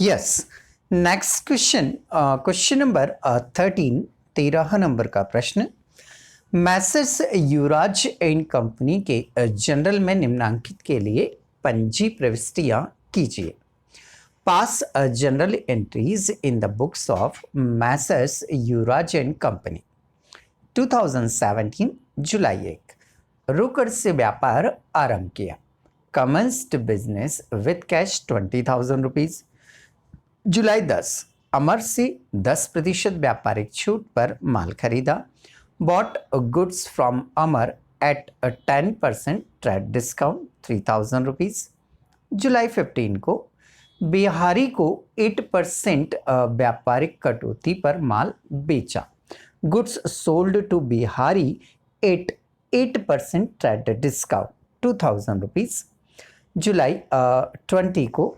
Yes. Next question, question number 13, 13 number का प्रश्न। Messrs Yuvraj and company के जनरल में निम्नांकित के लिए पंजी प्रविष्टियां कीजिए। पास journal entries in the books of messrs Yuvraj and company. 2017 जुलाई 1, रोकड़ से व्यापार आरंभ किया। Commenced business with cash 20,000 rupees. जुलाई 10, अमर से 10% व्यापारिक छूट पर माल खरीदा। Bought goods from Amar at 10% trade discount 3,000 rupees. जुलाई 15 को बिहारी को 8% व्यापारिक कटौती पर माल बेचा। Goods sold to Bihari at 8% trade discount 2,000 rupees. जुलाई 20 को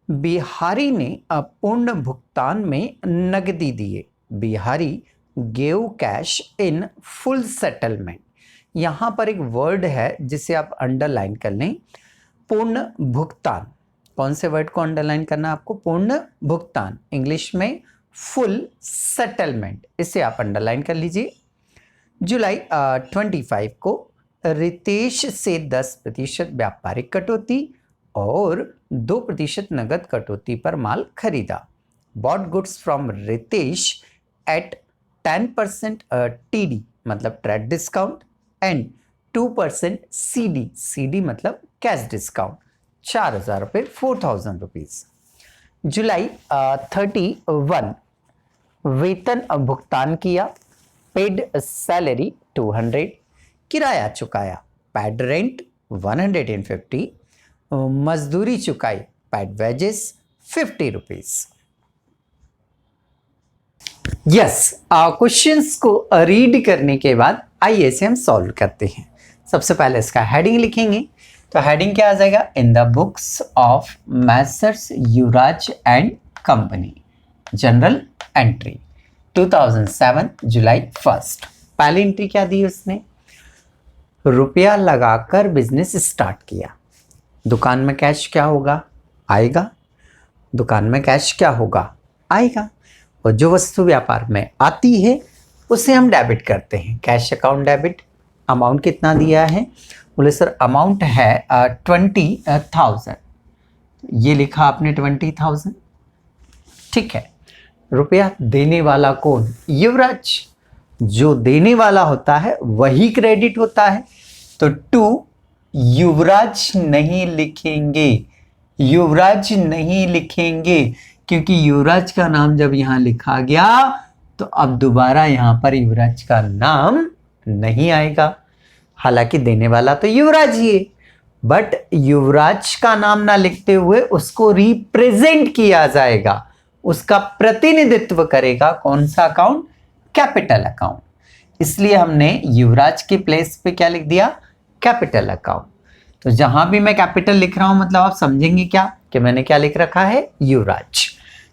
बिहारी ने पूर्ण भुगतान में नकदी दिए। Bihari gave cash in full settlement. यहाँ पर एक वर्ड है जिसे आप अंडरलाइन कर लें, पूर्ण भुगतान। कौन से वर्ड को अंडरलाइन करना आपको? पूर्ण भुगतान, इंग्लिश में फुल सेटलमेंट, इसे आप अंडरलाइन कर लीजिए। जुलाई 25 को रितेश से 10% व्यापारिक कटौती और 2% नगद कटौती पर माल खरीदा। Bought goods from Ritesh at 10% TD मतलब trade discount and 2% CD, CD मतलब कैश डिस्काउंट 4,000 रुपये 4,000 रुपीज। जुलाई 31, वेतन भुगतान किया। पेड सैलरी 200, किराया चुकाया। पेड रेंट 150, मजदूरी चुकाई। Paid wages 50 rupees. Yes, questions को रीड करने के बाद आइए इसे हम सॉल्व करते हैं। सबसे पहले इसका हेडिंग लिखेंगे, तो हेडिंग क्या आ जाएगा? इन the books of messrs Yuvraj and company, general entry 2007 जुलाई 1। पहली एंट्री क्या दी उसने? रुपया लगाकर बिजनेस स्टार्ट किया। दुकान में कैश क्या होगा? आएगा। दुकान में कैश क्या होगा? आएगा। और जो वस्तु व्यापार में आती है उसे हम डेबिट करते हैं, कैश अकाउंट डेबिट। अमाउंट कितना दिया है? बोले सर अमाउंट है 20,000। ये लिखा आपने 20,000, ठीक है। रुपया देने वाला कौन? युवराज। जो देने वाला होता है वही क्रेडिट होता है, तो टू युवराज नहीं लिखेंगे, युवराज नहीं लिखेंगे, क्योंकि युवराज का नाम जब यहां लिखा गया तो अब दोबारा यहां पर युवराज का नाम नहीं आएगा। हालांकि देने वाला तो युवराज ही है, बट युवराज का नाम ना लिखते हुए उसको रिप्रेजेंट किया जाएगा, उसका प्रतिनिधित्व करेगा कौन सा अकाउंट? Capital account. इसलिए हमने युवराज के प्लेस पे क्या लिख दिया? Capital account. तो जहां भी मैं कैपिटल लिख रहा हूं मतलब आप समझेंगे क्या कि मैंने क्या लिख रखा है? युवराज।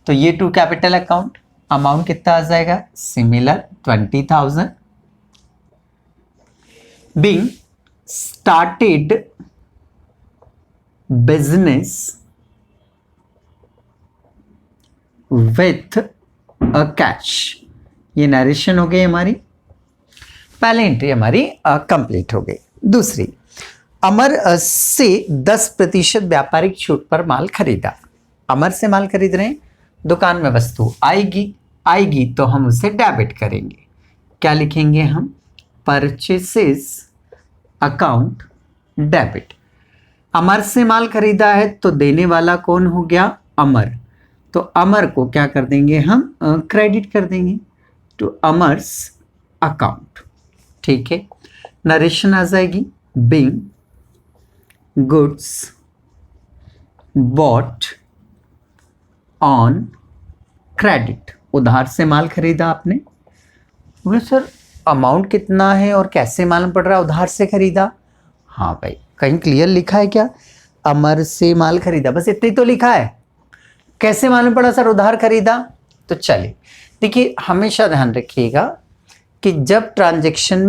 तो ये टू कैपिटल अकाउंट। अमाउंट कितना आ जाएगा? Similar 20,000। Being started business with a cash. ये नरेशन हो गई हमारी, पहली एंट्री हमारी कंप्लीट हो गई। दूसरी, अमर से 10% व्यापारिक छूट पर माल खरीदा। अमर से माल खरीद रहे हैं, दुकान में वस्तु आएगी तो हम उसे डेबिट करेंगे। क्या लिखेंगे हम? Purchases account debit. अमर से माल खरीदा है तो देने वाला कौन हो गया? अमर। तो अमर को क्या कर देंगे हम? क्रेडिट कर देंगे टू अमर्स अकाउंट, ठीक है। नरेशन आ जाएगी, being goods bought on credit. उधार से माल खरीदा आपने। बोले सर अमाउंट कितना है और कैसे मालूम पड़ रहा है उधार से खरीदा? हाँ भाई, कहीं क्लियर लिखा है क्या? अमर से माल खरीदा, बस इतना ही तो लिखा है। कैसे मालूम पड़ा सर उधार खरीदा? तो चलिए देखिए, हमेशा ध्यान रखिएगा कि जब ट्रांजैक्शन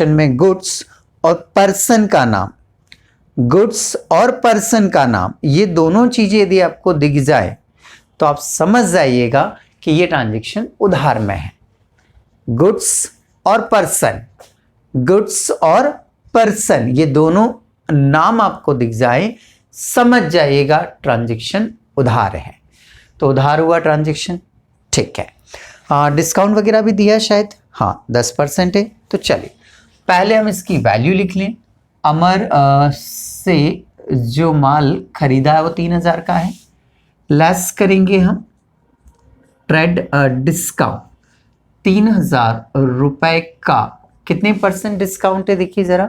में गुड्स और पर्सन का नाम गुड्स और पर्सन का नाम, ये दोनों चीजें यदि आपको दिख जाए तो आप समझ जाइएगा कि ये ट्रांजैक्शन उधार में है। गुड्स और पर्सन, गुड्स और पर्सन ये दोनों नाम आपको दिख जाए, समझ जाइएगा ट्रांजैक्शन उधार है। तो उधार हुआ ट्रांजैक्शन, ठीक है। डिस्काउंट वगैरह भी दिया शायद, हाँ 10% है। तो चलिए पहले हम इसकी वैल्यू लिख लें। अमर से जो माल खरीदा है वो 3000 का है, लेस करेंगे हम ट्रेड डिस्काउंट 3000 रुपए का। कितने परसेंट डिस्काउंट है देखिए जरा,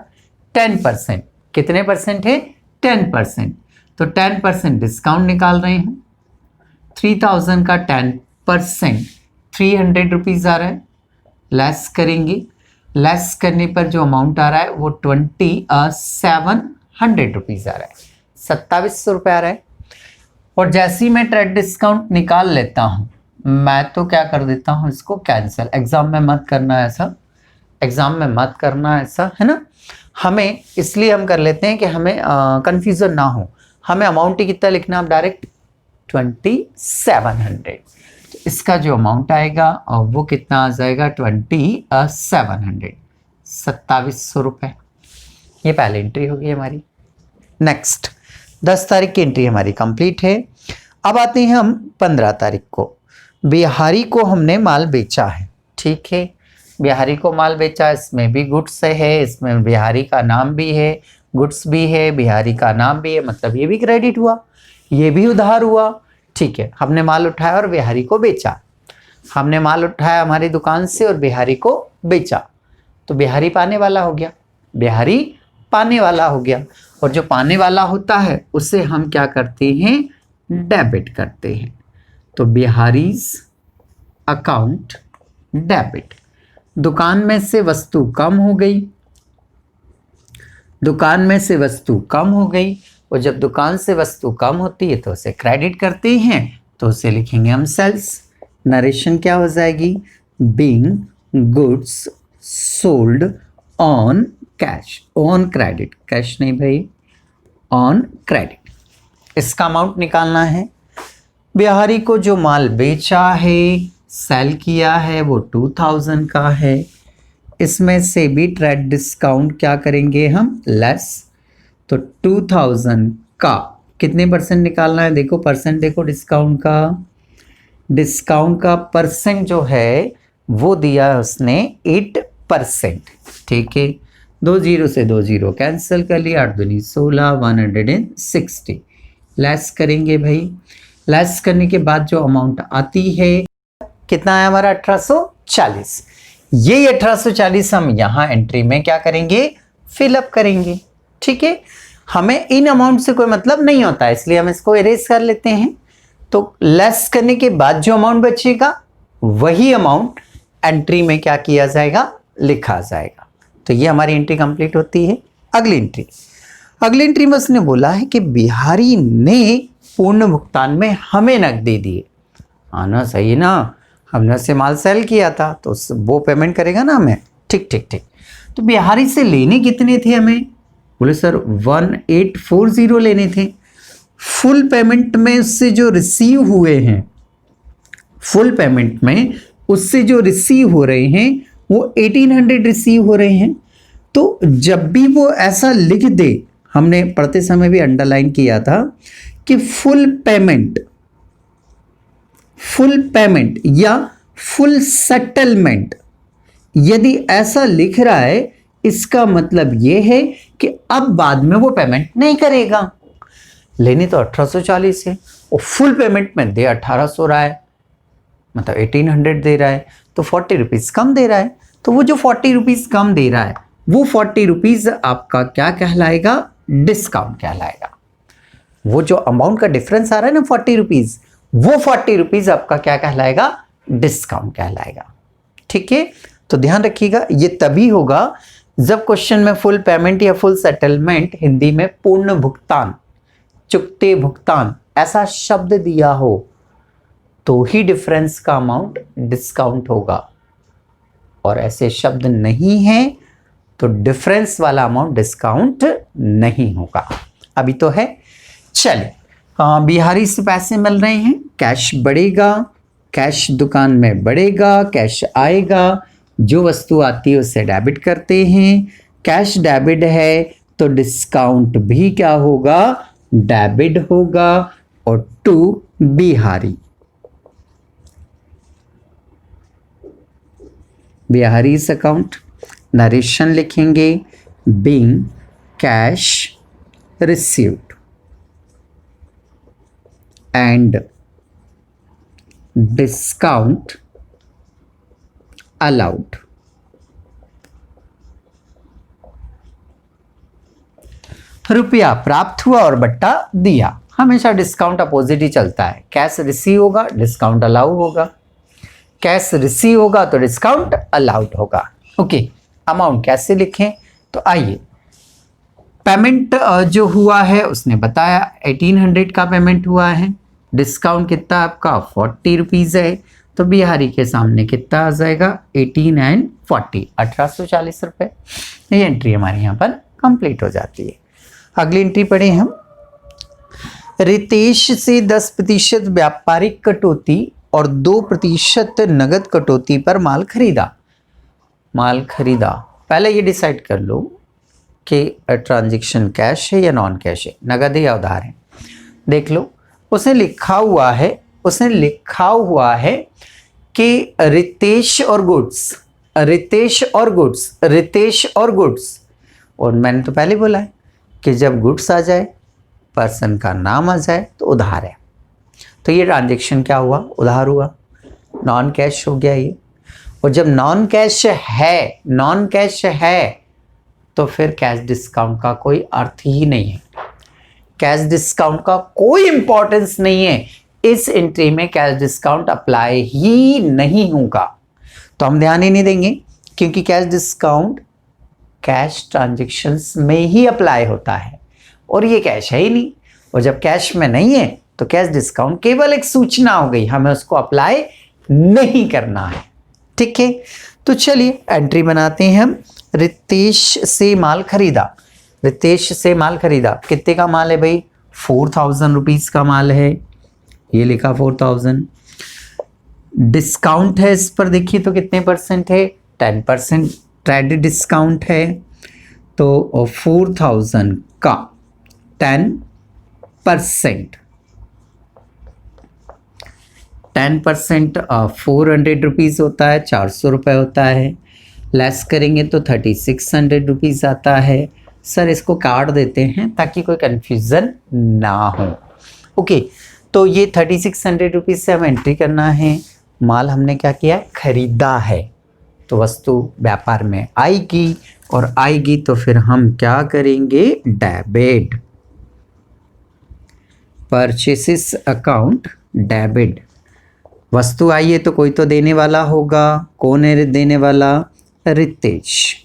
10%। कितने परसेंट है? 10%। तो 10% डिस्काउंट निकाल रहे हैं। 3000 का 10% 300 रुपीज़ आ रहा है, लेस करेंगे। लेस करने पर जो अमाउंट आ रहा है वो 700 रुपीज़ आ रहा है, 2700 रुपये आ रहा है। और जैसे ही मैं ट्रेड डिस्काउंट निकाल लेता हूँ, मैं तो क्या कर देता हूँ इसको कैंसिल। एग्जाम में मत करना ऐसा, एग्जाम में मत करना ऐसा, है ना। हमें इसलिए हम कर लेते हैं कि हमें कंफ्यूजन ना हो। हमें अमाउंट ही कितना लिखना, आप डायरेक्ट 2700। तो इसका जो अमाउंट आएगा वो कितना आ जाएगा, 2700, 2700 रुपये। ये पहली एंट्री होगी हमारी। नेक्स्ट 10 तारीख की एंट्री हमारी कंप्लीट है। अब आते हैं हम 15 तारीख को। बिहारी को हमने माल बेचा है, ठीक है। बिहारी को माल बेचा, इसमें भी गुड्स है, इसमें बिहारी का नाम भी है, गुड्स भी है, बिहारी का नाम भी है, मतलब ये भी क्रेडिट हुआ, ये भी उधार हुआ, ठीक है। हमने माल उठाया और बिहारी को बेचा। हमने माल उठाया हमारी दुकान से और बिहारी को बेचा, तो बिहारी पाने वाला हो गया, बिहारी पाने वाला हो गया। और जो पाने वाला होता है उसे हम क्या करते हैं, डेबिट करते हैं। तो बिहारीज अकाउंट डेबिट। दुकान में से वस्तु कम हो गई, दुकान में से वस्तु कम हो गई, और जब दुकान से वस्तु कम होती है तो उसे क्रेडिट करते हैं, तो उसे लिखेंगे हम सेल्स। नरेशन क्या हो जाएगी, being goods sold on cash, on credit, cash नहीं भाई, ऑन क्रेडिट। इसका अमाउंट निकालना है। बिहारी को जो माल बेचा है, सेल किया है, वो 2000 का है। इसमें से भी ट्रेड डिस्काउंट क्या करेंगे हम, लेस। तो 2000 का कितने परसेंट निकालना है, देखो परसेंट देखो डिस्काउंट का, डिस्काउंट का परसेंट जो है वो दिया है उसने 8%, ठीक है। 20 से 20 कैंसिल कर लिया, 8 दूनी 16, 160 लेस करेंगे भाई। लेस करने के बाद जो अमाउंट आती है कितना है हमारा, 1840। ये 1840 हम यहाँ एंट्री में क्या करेंगे, फिलअप करेंगे, ठीक है। हमें इन अमाउंट से कोई मतलब नहीं होता है, इसलिए हम इसको इरेज कर लेते हैं। तो लेस करने के बाद जो अमाउंट बचेगा वही अमाउंट एंट्री में क्या किया जाएगा, लिखा जाएगा। तो ये हमारी एंट्री कंप्लीट होती है। अगली एंट्री, अगली एंट्री में उसने बोला है कि बिहारी ने पूर्ण भुगतान में हमें नकदी दी। आना सही ना, हमने उससे माल सेल किया था तो वो पेमेंट करेगा ना हमें, ठीक ठीक ठीक। तो बिहारी से लेने कितने थे हमें, बोले सर 1840 लेने थे। फुल पेमेंट में उससे जो रिसीव हुए हैं, फुल पेमेंट में उससे जो रिसीव हो रहे हैं वो 1800 रिसीव हो रहे हैं। तो जब भी वो ऐसा लिख दे, हमने पढ़ते समय भी अंडरलाइन किया था कि फुल पेमेंट, फुल पेमेंट या फुल सेटलमेंट, यदि ऐसा लिख रहा है इसका मतलब यह है कि अब बाद में वो पेमेंट नहीं करेगा। लेनी तो 1840 है और फुल पेमेंट में दे 1800 रहा है, मतलब 1800 दे रहा है, तो 40 रुपीज़ कम दे रहा है। तो वो जो 40 रुपीज़ कम दे रहा है वो 40 रुपीज़ आपका क्या कहलाएगा, डिस्काउंट कहलाएगा। वो जो अमाउंट का डिफरेंस आ रहा है ना 40 रुपीज़, वो 40 रुपीज़ आपका क्या कहलाएगा, डिस्काउंट कहलाएगा, ठीक है। तो ध्यान रखिएगा, ये तभी होगा जब क्वेश्चन में फुल पेमेंट या फुल सेटलमेंट, हिंदी में पूर्ण भुगतान, चुकते भुगतान ऐसा शब्द दिया हो तो ही डिफरेंस का अमाउंट डिस्काउंट होगा। और ऐसे शब्द नहीं है तो डिफरेंस वाला अमाउंट डिस्काउंट नहीं होगा। अभी तो है। चलिए, बिहारी से पैसे मिल रहे हैं, कैश बढ़ेगा, कैश दुकान में बढ़ेगा, कैश आएगा, जो वस्तु आती है उससे डेबिट करते हैं, कैश डेबिट है तो डिस्काउंट भी क्या होगा, डेबिट होगा। और टू बिहारी, बिहारी's अकाउंट, नरेशन लिखेंगे being cash received and discount allowed. रुपया प्राप्त हुआ और बट्टा दिया, हमेशा डिस्काउंट अपोजिट ही चलता है। कैश रिसीव होगा, डिस्काउंट अलाउ होगा, कैश रिसीव होगा तो डिस्काउंट अलाउड होगा। ओके, अमाउंट कैसे लिखें, तो आइए, पेमेंट जो हुआ है उसने बताया 1800 का पेमेंट हुआ है, डिस्काउंट कितना आपका 40 रुपीज़ है, तो बिहारी के सामने कितना आ जाएगा 18 एंड 40, 1840 रुपये। ये एंट्री हमारी यहाँ पर कंप्लीट हो जाती है। अगली एंट्री पढ़े हम, रितेश से 10% व्यापारिक कटौती और 2% नगद कटौती पर माल खरीदा। माल खरीदा, पहले ये डिसाइड कर लो कि ट्रांजैक्शन कैश है या नॉन कैश है, नगद है या उधार है। देख लो, उसने लिखा हुआ है कि रितेश और गुड्स, रितेश और गुड्स, रितेश और गुड्स। और मैंने तो पहले बोला है कि जब गुड्स आ जाए, पर्सन का नाम आ जाए तो उधार है। तो ये ट्रांजैक्शन क्या हुआ, उधार हुआ, नॉन कैश हो गया ये। और जब नॉन कैश है तो फिर कैश डिस्काउंट का कोई अर्थ ही नहीं है, कैश डिस्काउंट का कोई इंपॉर्टेंस नहीं है। इस एंट्री में कैश डिस्काउंट अप्लाई ही नहीं होगा, तो हम ध्यान ही नहीं देंगे, क्योंकि कैश डिस्काउंट कैश ट्रांजैक्शंस में ही अप्लाई होता है और ये कैश है ही नहीं। और जब कैश में नहीं है तो कैश डिस्काउंट केवल एक सूचना हो गई, हमें उसको अप्लाई नहीं करना है। ठीक है, तो चलिए एंट्री बनाते हैं हम। रितेश से माल खरीदा, रितेश से माल खरीदा, कितने का माल है भाई, 4000 रुपीज़ का माल है, ये लिखा 4000। डिस्काउंट है इस पर, देखिए तो कितने परसेंट है, 10% ट्रेड डिस्काउंट है। तो 4000 का 10%, 10% 400 रुपीज़ होता है, 400 रुपये होता है। लेस करेंगे तो 3600 रुपीज़ आता है। सर इसको काट देते हैं ताकि कोई कन्फ्यूज़न ना हो। ओके, तो ये 3600 रुपीज़ से हम एंट्री करना है। माल हमने क्या किया, खरीदा है, तो वस्तु व्यापार में आएगी, और आएगी तो फिर हम क्या करेंगे, डेबिट, परचेसिस अकाउंट डेबिट। वस्तु आई है तो कोई तो देने वाला होगा, कौन है देने वाला, रितेश।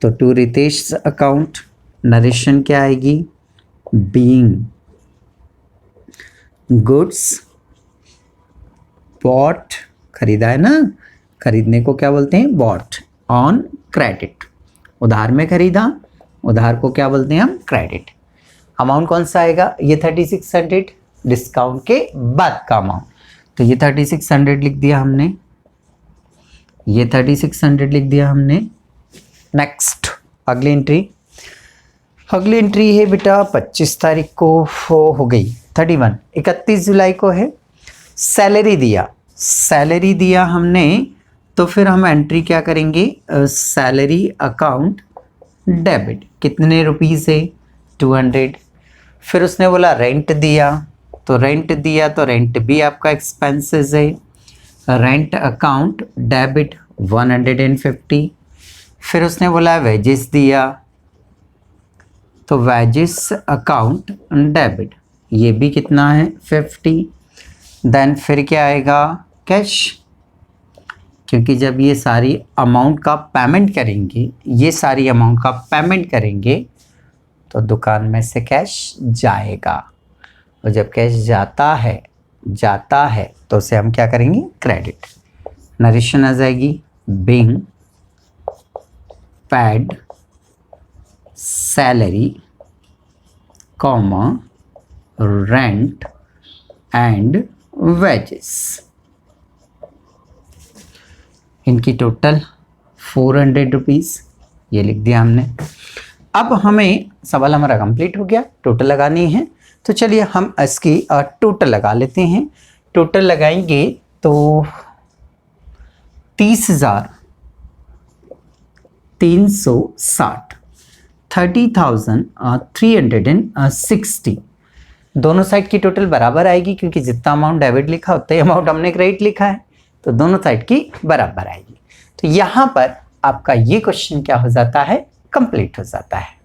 तो टू रितेश अकाउंट, नरेशन क्या आएगी, बीइंग गुड्स बॉट, खरीदा है ना, खरीदने को क्या बोलते हैं, बॉट, ऑन क्रेडिट, उधार में खरीदा, उधार को क्या बोलते हैं हम, क्रेडिट। अमाउंट कौन सा आएगा, ये 3600 डिस्काउंट के बाद का अमाउंट, तो ये 3600 लिख दिया हमने, ये 3600 लिख दिया हमने। नेक्स्ट अगली एंट्री, अगली एंट्री है बेटा 25 तारीख को हो गई, 31 जुलाई को है। सैलरी दिया, सैलरी दिया हमने, तो फिर हम एंट्री क्या करेंगे, सैलरी अकाउंट डेबिट, कितने रुपीज़ है, 200। फिर उसने बोला रेंट दिया, तो रेंट दिया तो रेंट भी आपका एक्सपेंसेस है, रेंट अकाउंट डेबिट 150। फिर उसने बोला वेजेस दिया, तो वेजेस अकाउंट डेबिट, ये भी कितना है 50। देन फिर क्या आएगा, कैश, क्योंकि जब ये सारी अमाउंट का पेमेंट करेंगे, ये सारी अमाउंट का पेमेंट करेंगे तो दुकान में से कैश जाएगा, और जब कैश जाता है तो उसे हम क्या करेंगे, क्रेडिट। नरेशन आ जाएगी, being paid salary comma rent and wages, इनकी टोटल 400 रुपीज़, ये लिख दिया हमने। अब हमें सवाल हमारा कंप्लीट हो गया, टोटल लगानी है। तो चलिए हम इसकी टोटल लगा लेते हैं। टोटल लगाएंगे तो 30,360, 30,360 दोनों साइड की टोटल बराबर आएगी, क्योंकि जितना अमाउंट डेबिट लिखा उतना ही अमाउंट हमने क्रेडिट लिखा है, तो दोनों साइड की बराबर आएगी। तो यहाँ पर आपका ये क्वेश्चन क्या हो जाता है, कंप्लीट हो जाता है।